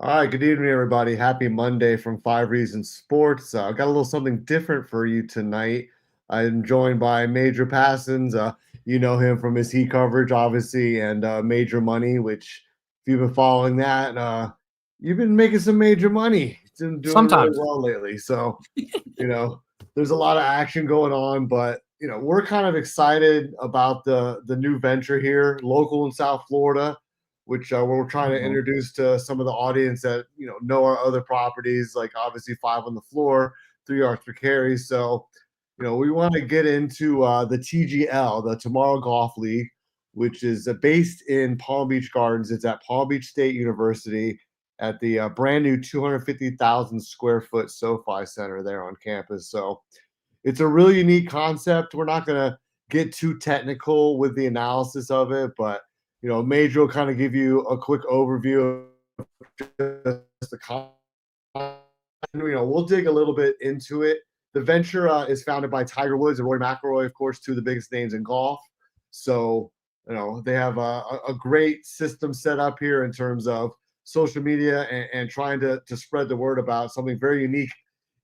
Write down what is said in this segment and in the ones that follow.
All right, good evening, everybody. Happy Monday from Five Reasons Sports. I've got a little something different for you tonight. I'm joined by Major Passons. You know him from his Heat coverage, obviously, and Major Money, which, if you've been following that, you've been making some major money. It's been doing really Sometimes. well lately. So, you know, there's a lot of action going on, but, we're kind of excited about the new venture here, local in South Florida, which we're trying to Mhm. introduce to some of the audience that know our other properties, like obviously Five on the Floor, 3 yards per carry. So, we want to get into the TGL, the Tomorrow Golf League, which is based in Palm Beach Gardens. It's at Palm Beach State University at the brand new 250,000 square foot SoFi Center there on campus. So it's a really unique concept. We're not going to get too technical with the analysis of it, but Major will kind of give you a quick overview of just the concept. We'll dig a little bit into it. The venture is founded by Tiger Woods and Rory McIlroy, of course, two of the biggest names in golf. So, they have a great system set up here in terms of social media and trying to spread the word about something very unique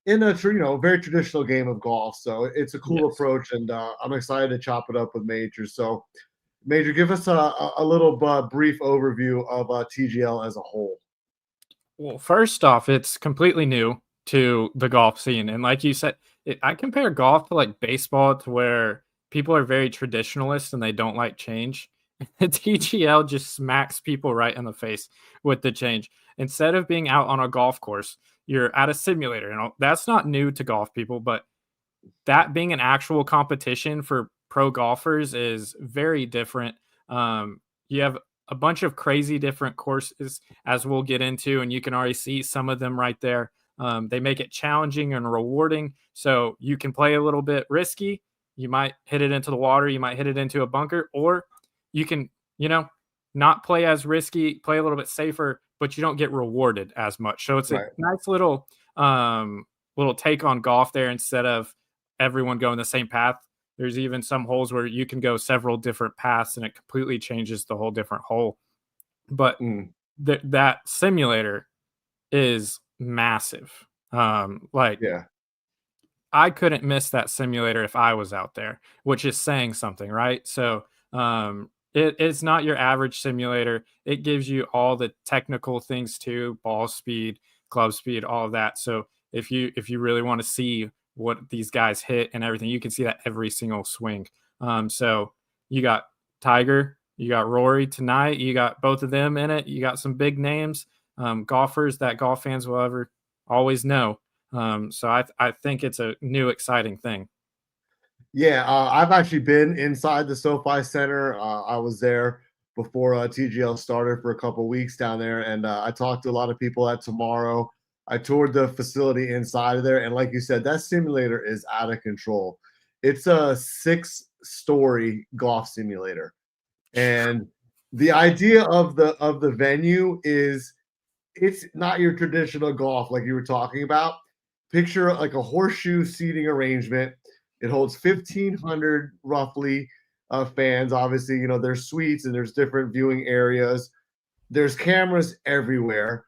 in a very traditional game of golf. So it's a cool Yes. approach, and I'm excited to chop it up with Major. So, Major, give us a little brief overview of TGL as a whole. Well, first off, it's completely new to the golf scene. And like you said, I compare golf to like baseball, to where people are very traditionalist and they don't like change. The TGL just smacks people right in the face with the change. Instead of being out on a golf course, you're at a simulator. That's not new to golf people, but that being an actual competition for pro golfers is very different. You have a bunch of crazy different courses, as we'll get into, and you can already see some of them right there. They make it challenging and rewarding, so you can play a little bit risky. You might hit it into the water, you might hit it into a bunker, or you can, not play as risky, play a little bit safer, but you don't get rewarded as much. So it's a Right. nice little take on golf there. Instead of everyone going the same path, there's even some holes where you can go several different paths and it completely changes the whole different hole. But Mm, that simulator is massive. Like, yeah. I couldn't miss that simulator if I was out there, which is saying something, right? So it's not your average simulator. It gives you all the technical things too: ball speed, club speed, all of that. So if you really want to see what these guys hit and everything, you can see that every single swing. So you got Tiger, you got Rory tonight, you got both of them in it. You got some big names, golfers that golf fans will ever always know. So I think it's a new exciting thing. Yeah, I've actually been inside the SoFi Center. I was there before TGL started for a couple weeks down there, and I talked to a lot of people at Tomorrow. I toured the facility inside of there, and like you said, that simulator is out of control. It's a 6-story golf simulator, and the idea of the venue is it's not your traditional golf like you were talking about. Picture like a horseshoe seating arrangement. It holds 1,500 roughly fans. Obviously, there's suites and there's different viewing areas. There's cameras everywhere.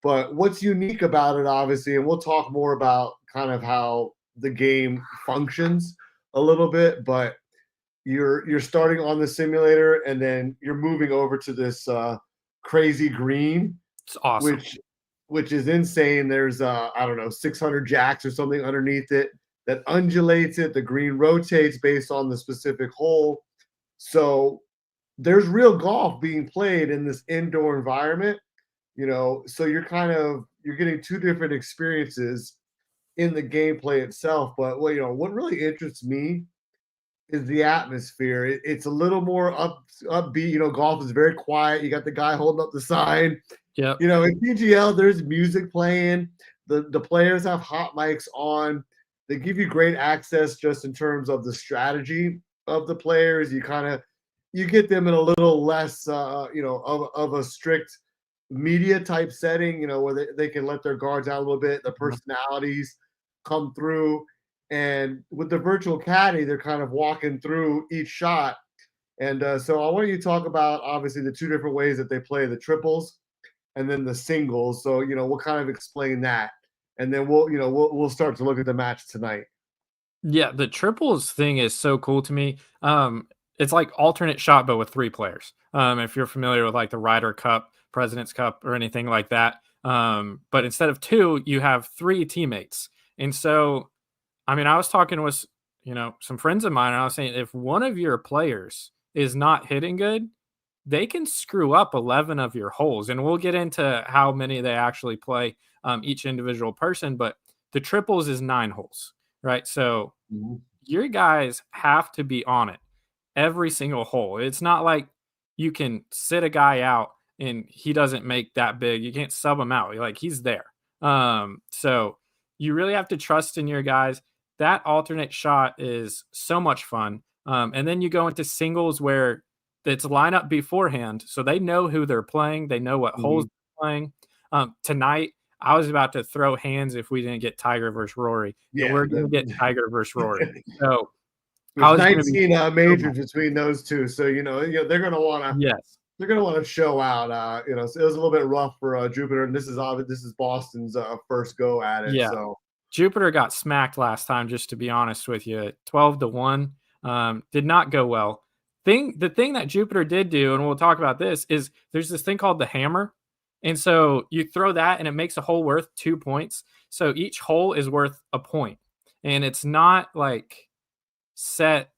But what's unique about it, obviously, and we'll talk more about kind of how the game functions a little bit, but you're starting on the simulator and then you're moving over to this crazy green, It's awesome. which which is insane. There's I don't know, 600 jacks or something underneath it that undulates it. The green rotates based on the specific hole. So there's real golf being played in this indoor environment, so you're getting two different experiences in the gameplay itself. But what really interests me is the atmosphere. It's a little more upbeat. Golf is very quiet. You got the guy holding up the sign. Yep. In PGL, there's music playing. The players have hot mics on. They give you great access just in terms of the strategy of the players. You get them in a little less of a strict media type setting, where they can let their guards out a little bit. The Mhm. personalities come through. And with the virtual caddy, they're kind of walking through each shot. And so I want you to talk about obviously the two different ways that they play the triples and then the singles. So we'll kind of explain that, and then we'll start to look at the match tonight. Yeah, the triples thing is so cool to me. It's like alternate shot, but with 3 players. If you're familiar with like the Ryder Cup, President's Cup, or anything like that. But instead of 2, you have 3 teammates. And so, I mean, I was talking with some friends of mine, and I was saying if one of your players is not hitting good, they can screw up 11 of your holes. And we'll get into how many they actually play, each individual person. But the triples is 9 holes, right? So Mhm. your guys have to be on it every single hole. It's not like you can sit a guy out and he doesn't make that big. You can't sub him out. Like he's there. So you really have to trust in your guys. That alternate shot is so much fun. And then you go into singles where it's lineup beforehand, so they know who they're playing. They know what holes Mhm. they're playing. Tonight, I was about to throw hands if we didn't get Tiger versus Rory, and Yeah, we're going to get Tiger versus Rory. So I there's was going to be 19 so mad. majors between those two, so they're gonna wanna Yes. they're gonna want to show out. So it was a little bit rough for Jupiter, and this is Boston's first go at it. Yeah. So Jupiter got smacked last time, just to be honest with you. 12-1. Did not go well. The thing that Jupiter did do, and we'll talk about this, is there's this thing called the hammer. And so you throw that and it makes a hole worth 2 points. So each hole is worth a point. And it's not like set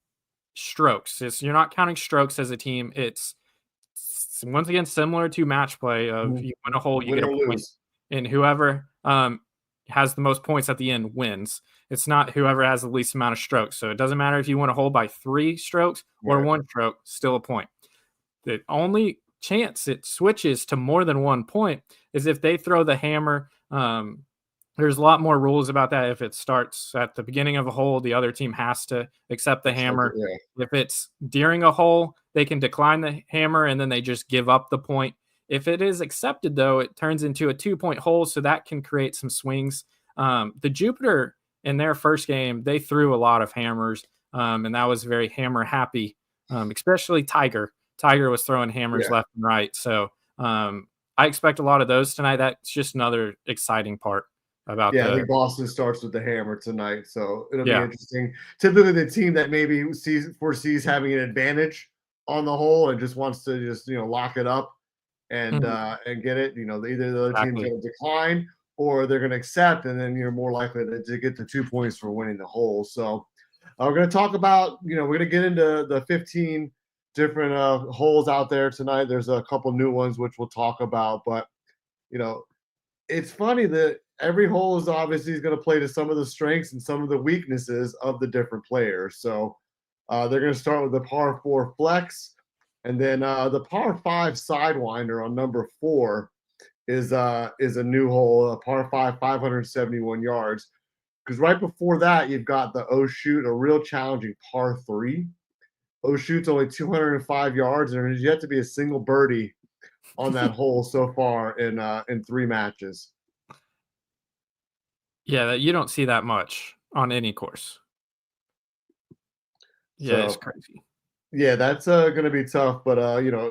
strokes. You're not counting strokes as a team. It's once again similar to match play of you win a hole, you win get a or point, lose. and whoever has the most points at the end wins. It's not whoever has the least amount of strokes. So it doesn't matter if you win a hole by 3 strokes or Right. 1 stroke, still a point. The only chance it switches to more than 1 point is if they throw the hammer. There's a lot more rules about that. If it starts at the beginning of a hole, the other team has to accept the Except hammer. yeah. If it's during a hole, they can decline the hammer and then they just give up the point. If it is accepted, though, it turns into a 2-point hole, so that can create some swings. The Jupiter in their first game, they threw a lot of hammers, and that was very hammer happy, especially Tiger. Tiger was throwing hammers Yeah. left and right. So I expect a lot of those tonight. That's just another exciting part about Yeah, I the think Boston starts with the hammer tonight, so it'll be yeah. interesting. Typically, the team that maybe foresees having an advantage on the hole and just wants to just lock it up Mhm, and get it. Either the other team's exactly. going to decline or they're going to accept, and then you're more likely to get the 2 points for winning the hole. So we're going to talk about we're going to get into the 15 different holes out there tonight. There's a couple new ones which we'll talk about, but you know it's funny that every hole is obviously going to play to some of the strengths and some of the weaknesses of the different players. So they're going to start with the par 4 flex, and then the par 5 sidewinder on number 4 is a new hole, a par 5, 571 yards. Because right before that, you've got the O shoot, a real challenging par 3. O shoot's only 205 yards, and there's yet to be a single birdie on that hole so far in 3 matches. Yeah, that you don't see that much on any course. Yeah, it's So crazy. yeah, that's going to be tough, but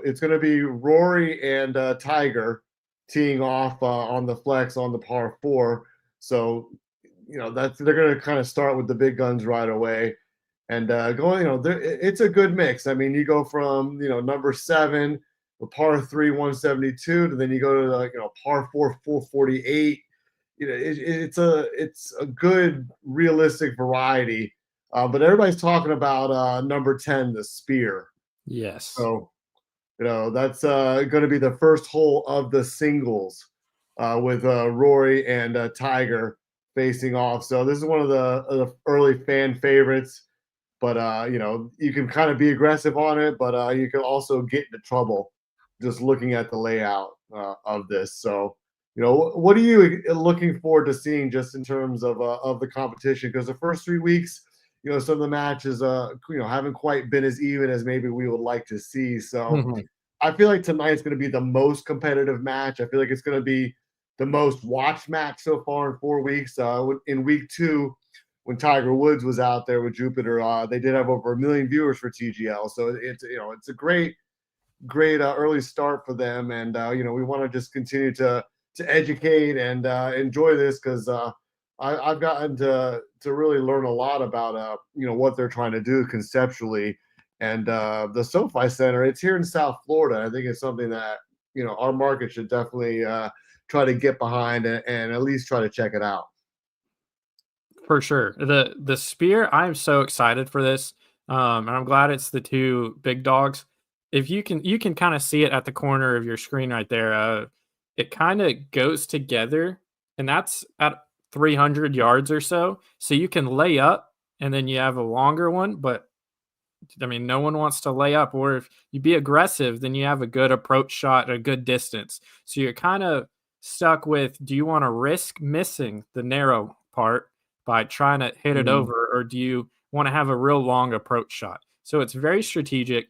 it's going to be Rory and Tiger teeing off on the flex on the par 4. So that's they're going to kind of start with the big guns right away, and going. It's a good mix. I mean, you go from number 7, the par 3 172, to then you go to par 4 448. It's a good realistic variety, but everybody's talking about number 10, the spear. Yes. So that's going to be the first hole of the singles with Rory and Tiger facing off. So this is one of the early fan favorites, but you can kind of be aggressive on it, but you can also get into trouble just looking at the layout of this. So what are you looking forward to seeing just in terms of the competition? Because the first 3 weeks, some of the matches haven't quite been as even as maybe we would like to see. So Mhm. I feel like tonight's going to be the most competitive match. I feel like it's going to be the most watched match so far in 4 weeks. In week 2, when Tiger Woods was out there with Jupiter, they did have over 1 million viewers for TGL. So it's a great great early start for them, and we want to just continue to educate and enjoy this because I've gotten to really learn a lot about what they're trying to do conceptually, and the SoFi Center. It's here in South Florida. I think it's something that our market should definitely try to get behind and at least try to check it out. For sure. The Spear, I'm so excited for this. And I'm glad it's the two big dogs. If you can kind of see it at the corner of your screen right there. It kind of goes together, and that's at 300 yards or so. So you can lay up, and then you have a longer one. But I mean, no one wants to lay up. Or if you be aggressive, then you have a good approach shot, a good distance. So you're kind of stuck with: do you want to risk missing the narrow part by trying to hit it Mhm. over, or do you want to have a real long approach shot? So it's very strategic.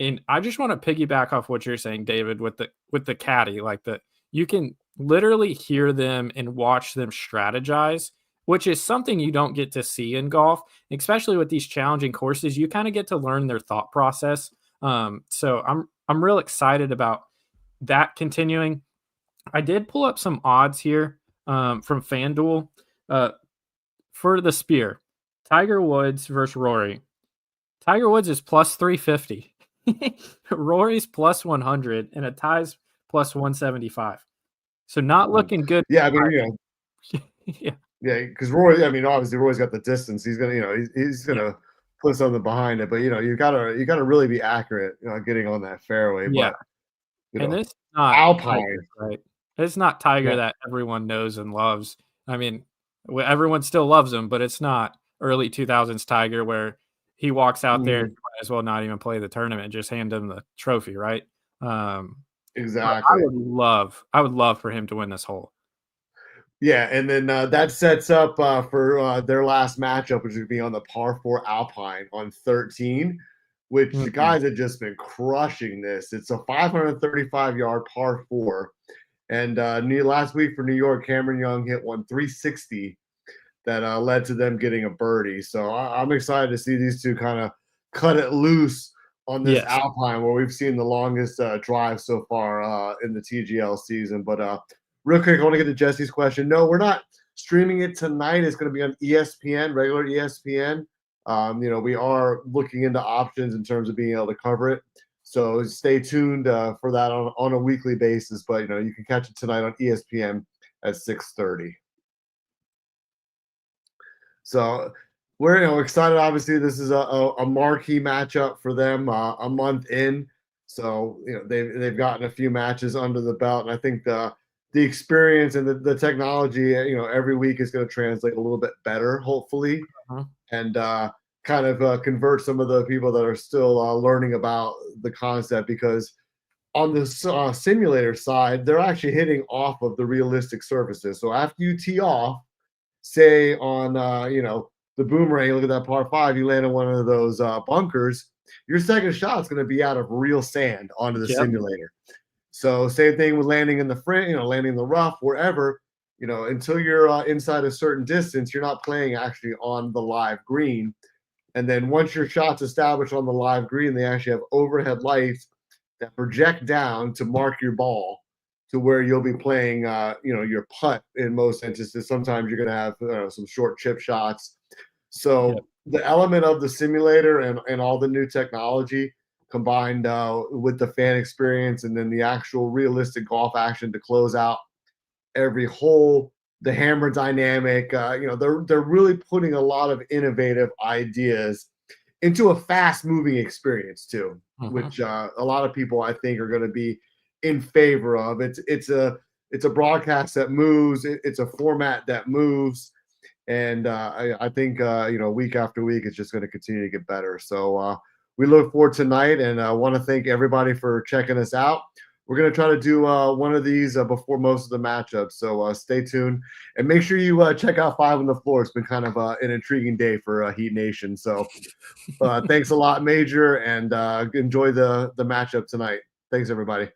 And I just want to piggyback off what you're saying, David, with the caddy, like that you can literally hear them and watch them strategize, which is something you don't get to see in golf, especially with these challenging courses. You kind of get to learn their thought process. So I'm real excited about that continuing. I did pull up some odds here from FanDuel. Uh, for the Spear, Tiger Woods versus Rory. Tiger Woods is plus 350. Rory's plus 100, and a tie's plus 175. So not Mhm. looking good. Yeah, I mean, Yeah. yeah, because Roy. I mean, obviously, Roy's got the distance. He's gonna, he's Yeah. gonna put something behind it. But you gotta really be accurate, getting on that fairway. Yeah. But you And know, this is not Alpine. Tiger, right? It's not Tiger Yeah. that everyone knows and loves. I mean, everyone still loves him, but it's not early 2000s Tiger where he walks out there and Mhm. you might as well not even play the tournament, just hand him the trophy, right? Um, but Exactly. I would love for him to win this hole. Yeah, and then that sets up for their last matchup, which would be on the par four Alpine on 13, which the Mhm. guys have just been crushing this. It's a 535-yard par four. And last week for New York, Cameron Young hit one 360 that led to them getting a birdie. So I'm excited to see these two kind of cut it loose on this Yes. Alpine, where we've seen the longest drive so far in the TGL season. But real quick, I want to get to Jesse's question. No, we're not streaming it tonight. It's going to be on ESPN, regular ESPN. We are looking into options in terms of being able to cover it. So stay tuned for that on a weekly basis. But you can catch it tonight on ESPN at 6:30. So we're excited. Obviously, this is a marquee matchup for them a month in. So they've gotten a few matches under the belt, and I think the experience and the technology every week is going to translate a little bit better, hopefully, Uh-huh. and kind of convert some of the people that are still learning about the concept because on the simulator side, they're actually hitting off of the realistic surfaces. So after you tee off, say on the boomerang, you look at that par five, you land in one of those bunkers, your second shot is going to be out of real sand onto the Yep. simulator. So same thing with landing in the front, landing in the rough, wherever, until you're inside a certain distance, you're not playing actually on the live green. And then once your shot's established on the live green, they actually have overhead lights that project down to mark your ball to where you'll be playing, your putt in most instances. Sometimes you're going to have some short chip shots. Yep. So the element of the simulator and all the new technology combined with the fan experience and then the actual realistic golf action to close out every hole, the hammer dynamic. They're really putting a lot of innovative ideas into a fast moving experience too, Mhm. which a lot of people I think are going to be in favor of. It's a broadcast that moves. It's a format that moves, and I think week after week it's just going to continue to get better. So we look forward tonight, and I want to thank everybody for checking us out. We're going to try to do one of these before most of the matchups. So stay tuned and make sure you check out Five on the Floor. It's been kind of an intriguing day for Heat Nation. So thanks a lot, Major, and enjoy the matchup tonight. Thanks, everybody.